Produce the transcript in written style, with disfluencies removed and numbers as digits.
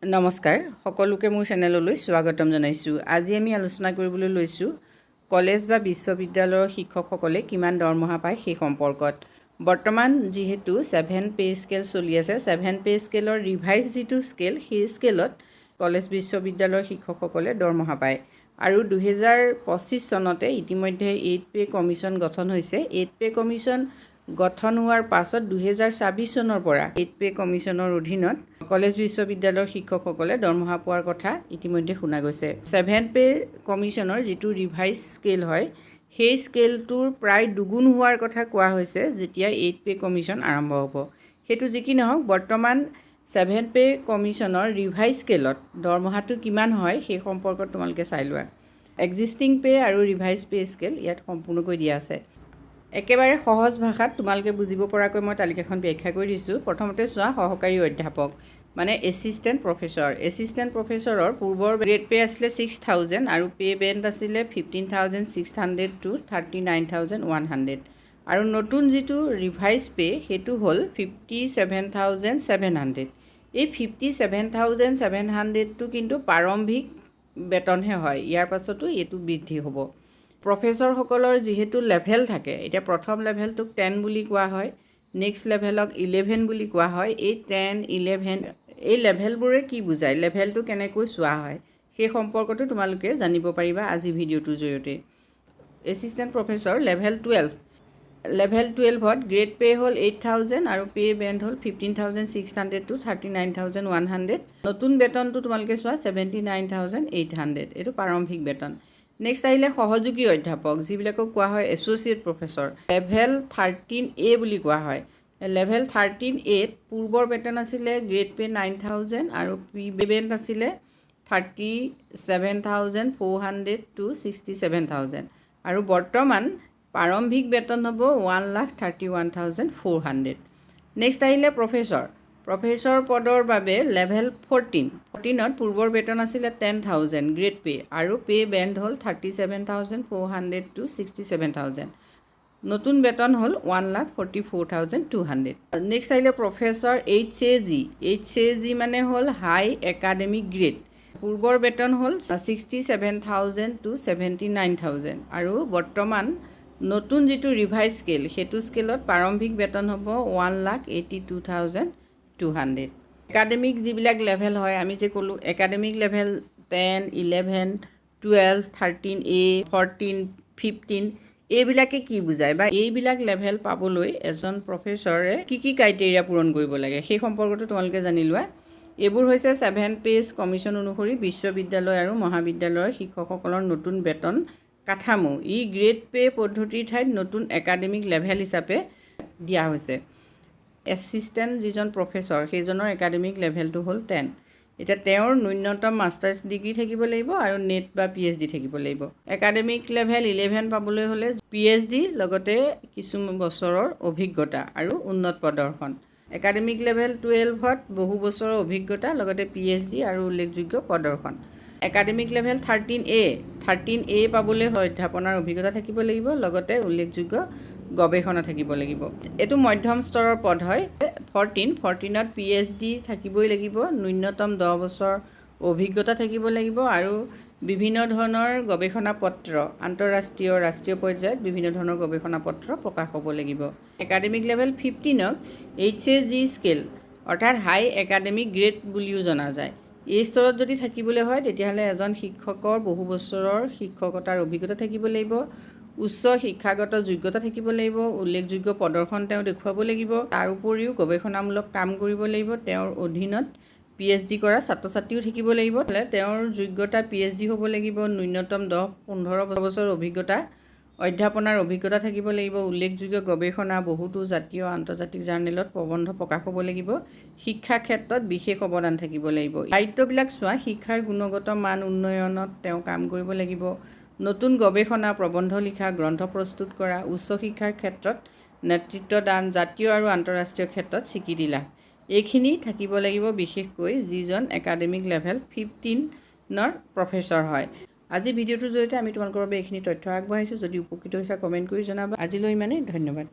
নমস্কাৰ সকলোকে মোৰ চেনেললৈ স্বাগতম জনাইছোঁ। আজি আমি আলোচনা কৰিবলৈ লৈছোঁ কলেজ বা বিশ্ববিদ্যালয়ৰ শিক্ষকসকলে কিমান দৰমহা পায় সেই সম্পৰ্কত। বৰ্তমান যেহেতু 7 পে স্কেল চলি আছে, 7 পে স্কেলৰ ৰিভাইজ যিটো স্কেল সেই স্কেলত কলেজ বিশ্ববিদ্যালয়ৰ শিক্ষকসকলে দৰমহা পায়। আৰু 2025 চনতে ইতিমধ্যে 8 পে কমিশ্যন গঠন হৈছে। 8 পে কমিশ্যন গঠন হোৱাৰ পাছত 2026 চনৰ পৰা 8 পে কমিশ্যনৰ অধীনত কলেজ বিশ্ববিদ্যালয়ৰ শিক্ষকসকলে দৰমহা পোৱাৰ কথা ইতিমধ্যে শুনা গৈছে। 7 পে কমিশ্যনৰ যিটো ৰিভাইজ স্কেল হয় সেই স্কেলটোৰ প্ৰায় দুগুণ হোৱাৰ কথা কোৱা হৈছে যেতিয়া 8 পে কমিশ্যন আৰম্ভ হ'ব। সেইটো যি কি নহওক, বৰ্তমান 7 পে কমিশ্যনৰ ৰিভাইজ স্কেলত দৰমহাটো কিমান হয় সেই সম্পৰ্কত তোমালোকে চাই লোৱা। এক্সিষ্টিং পে আৰু ৰিভাইজ পে স্কেল ইয়াত সম্পূৰ্ণকৈ দিয়া আছে। একেবাৰে সহজ ভাষাত তোমালোকে বুজিব পৰাকৈ মই তালিকাখন ব্যাখ্যা কৰি দিছোঁ। প্ৰথমতে চোৱা, সহকাৰী অধ্যাপক মানে এছিষ্টেণ্ট প্ৰফেচৰ। এছিষ্টেণ্ট প্ৰফেচৰৰ পূৰ্বৰ গ্ৰেড পে আছিলে 6000 আৰু পে বেণ্ড আছিলে 15,600 to 39,100 আৰু নতুন যিটো ৰিভাইজ পে সেইটো হ'ল 57,700। এই 57,700টো কিন্তু প্ৰাৰম্ভিক বেতনহে হয়, ইয়াৰ পাছতো এইটো বৃদ্ধি হ'ব। প্ৰফেচৰসকলৰ যিহেতু লেভেল থাকে, এতিয়া প্ৰথম লেভেলটোক 10 বুলি কোৱা হয়, নেক্সট লেভেলক 11 বুলি কোৱা হয়। এই 10, 11 এই লেভেলবোৰে কি বুজায়, লেভেলটো কেনেকৈ চোৱা হয় সেই সম্পৰ্কতো তোমালোকে জানিব পাৰিবা আজি ভিডিঅ'টোৰ জৰিয়তে। এছিষ্টেণ্ট প্ৰফেচৰ লেভেল 12, লেভেল 12ত গ্ৰেড পে হ'ল 8,000 আৰু পে বেণ্ড হ'ল 15,600 to 39,100। নতুন বেতনটো তোমালোকে চোৱা 79,800, এইটো প্ৰাৰম্ভিক বেতন। নেক্সট আহিলে সহযোগী অধ্যাপক, যিবিলাকক কোৱা হয় এছ'চিয়েট প্ৰফেচৰ, লেভেল 13A বুলি কোৱা হয়। লেভেল 13Aত পূৰ্বৰ বেতন আছিলে গ্ৰেড পে 9,000 আৰু পে বেণ্ড আছিলে 37,400 to 67,000 আৰু বৰ্তমান প্ৰাৰম্ভিক বেতন হ'ব 1,31,400। নেক্সট আহিলে প্ৰফেচৰ। প্ৰফেচৰ পদৰ বাবে লেভেল 14ত পূৰ্বৰ বেতন আছিলে 10,000 গ্ৰেড পে আৰু পে বেণ্ড হ'ল 37,400 to 67,000। নতুন বেতন হ'ল 1,44,200। নেক্সট আহিলে প্ৰফেচৰ HAG মানে হ'ল হাই একাডেমিক গ্ৰেড। পূৰ্বৰ বেতন হ'ল 67,000 to 79,000 আৰু বৰ্তমান নতুন যিটো ৰিভাইজ স্কেল সেইটো স্কেলত প্ৰাৰম্ভিক বেতন হ'ব 1,82,200। একাডেমিক যিবিলাক লেভেল হয়, আমি যে ক'লোঁ একাডেমিক লেভেল 10, 11, 12, 13A, 14, 15 এইবিলাকে কি বুজায় বা এইবিলাক লেভেল পাবলৈ এজন প্ৰফেচৰে কি কি ক্ৰাইটেৰিয়া পূৰণ কৰিব লাগে সেই সম্পৰ্কতো তোমালোকে জানি লোৱা। এইবোৰ হৈছে 7 পে কমিশ্যন অনুসৰি বিশ্ববিদ্যালয় আৰু মহাবিদ্যালয়ৰ শিক্ষকসকলৰ নতুন বেতন কাঠামো। ই গ্ৰেড পে পদ্ধতিৰ ঠাইত নতুন একাডেমিক লেভেল হিচাপে দিয়া হৈছে। এছিষ্টেণ্ট যিজন প্ৰফেচৰ সেইজনৰ একাডেমিক লেভেলটো হ'ল 10। এতিয়া তেওঁৰ ন্যূনতম মাষ্টাৰ্ছ ডিগ্ৰী থাকিব লাগিব আৰু নেট বা PhD থাকিব লাগিব। একাডেমিক লেভেল 11 পাবলৈ হ'লে PhD লগতে কিছু বছৰৰ অভিজ্ঞতা আৰু উন্নত প্ৰদৰ্শন। একাডেমিক লেভেল 12ত বহু বছৰৰ অভিজ্ঞতা লগতে PhD আৰু উল্লেখযোগ্য প্ৰদৰ্শন। একাডেমিক লেভেল 13A পাবলৈ অধ্যাপনাৰ অভিজ্ঞতা থাকিব লাগিব লগতে উল্লেখযোগ্য গৱেষণা থাকিব লাগিব। এইটো মধ্যম স্তৰৰ পদ হয়। 14ত PhD থাকিবই লাগিব, ন্যূনতম 10 বছৰ অভিজ্ঞতা থাকিব লাগিব আৰু বিভিন্ন ধৰণৰ গৱেষণা পত্ৰ আন্তঃৰাষ্ট্ৰীয় ৰাষ্ট্ৰীয় পৰ্যায়ত বিভিন্ন ধৰণৰ গৱেষণা পত্ৰ প্ৰকাশ হ'ব লাগিব। একাডেমিক লেভেল 15ক HAG স্কেল অৰ্থাৎ হাই একাডেমিক গ্ৰেড বুলিও জনা যায়। এই স্তৰত যদি থাকিবলৈ হয় তেতিয়াহ'লে এজন শিক্ষকৰ বহু বছৰৰ শিক্ষকতাৰ অভিজ্ঞতা থাকিব লাগিব, উচ্চ শিক্ষাগত যোগ্যতা থাকিব লাগিব, উল্লেখযোগ্য প্ৰদৰ্শন তেওঁ দেখুৱাব লাগিব, তাৰ উপৰিও গৱেষণামূলক কাম কৰিব লাগিব, তেওঁৰ অধীনত PhD কৰা ছাত্ৰ ছাত্ৰীও থাকিব লাগিব, তেওঁৰ যোগ্যতা PhD হ'ব লাগিব, ন্যূনতম 10-15 বছৰ অভিজ্ঞতা অধ্যাপনাৰ অভিজ্ঞতা থাকিব লাগিব, উল্লেখযোগ্য গৱেষণা বহুতো জাতীয় আন্তৰ্জাতিক জাৰ্নেলত প্ৰবন্ধ প্ৰকাশ হ'ব লাগিব, শিক্ষা ক্ষেত্ৰত বিশেষ অৱদান থাকিব লাগিব। দায়িত্ববিলাক চোৱা, শিক্ষাৰ গুণগত মান উন্নয়নত তেওঁ কাম কৰিব লাগিব, নতুন গৱেষণা প্ৰবন্ধ লিখা, গ্ৰন্থ প্ৰস্তুত কৰা, উচ্চ শিক্ষাৰ ক্ষেত্ৰত নেতৃত্ব দান, জাতীয় আৰু আন্তঃৰাষ্ট্ৰীয় ক্ষেত্ৰত স্বীকৃতি লাভ, এইখিনি থাকিব লাগিব বিশেষকৈ যিজন একাডেমিক লেভেল 15ৰ প্ৰফেচৰ হয়। আজি ভিডিঅ'টোৰ জৰিয়তে আমি তোমালোকৰ বাবে এইখিনি তথ্য আগবঢ়াইছোঁ। যদি উপকৃত হৈছা কমেণ্ট কৰি জনাবা। আজিলৈ ইমানেই, ধন্যবাদ।